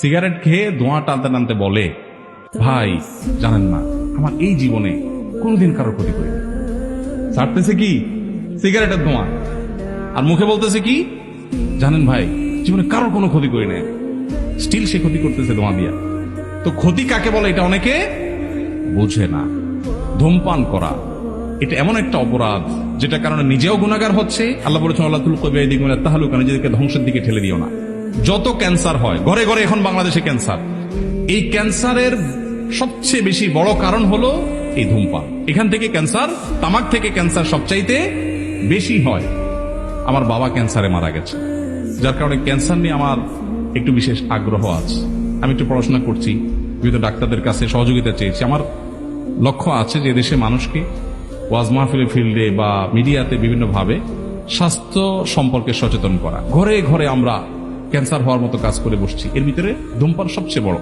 Cigarette খেয়ে ধোঁয়া টানতে টানতে বলে, ভাই জানেন না, আমার এই জীবনে কোনোদিন কারোর ক্ষতি করি না। ছাড়তেছে কি সিগারেটের ধোঁয়া, আর মুখে বলতেছে কি, জানেন ভাই জীবনে কারোর কোনো ক্ষতি করি না। স্টিল সে ক্ষতি করতেছে ধোঁয়া দিয়া। তো ক্ষতি কাকে বলে এটা অনেকে বোঝে না। ধূমপান করা এটা এমন একটা অপরাধ যেটা কারণে নিজেও গুনাহগার হচ্ছে। আল্লাহ বলেছেন আল্লাহ তুলকু বিয়াইদিকুম ইলা তাহলুকা, নিজেদেরকে ধ্বংসের দিকে ঠেলে দিও না। যত ক্যান্সার হয় ঘরে ঘরে এখন বাংলাদেশে ক্যান্সার, এই ক্যান্সারের সবচেয়ে বেশি বড় কারণ হলো এই ধূমপান। এখান থেকে ক্যান্সার, তামাক থেকে ক্যান্সার সবচাইতে বেশি হয়। আমার বাবা ক্যান্সারে মারা গেছে, যার কারণে ক্যান্সার নিয়ে আমার একটু বিশেষ আগ্রহ আছে। আমি একটু পড়াশোনা করছি, বিভিন্ন ডাক্তারদের কাছে সহযোগিতা চেয়েছি। আমার লক্ষ্য আছে যে দেশে মানুষকে ওয়াজ মাহফিলের ফিল্ডে বা মিডিয়াতে বিভিন্নভাবে স্বাস্থ্য সম্পর্কে সচেতন করা। ঘরে ঘরে আমরা ক্যান্সার হওয়ার মতো কাজ করে বসছি, এর ভিতরে ধূমপান সবচেয়ে বড়।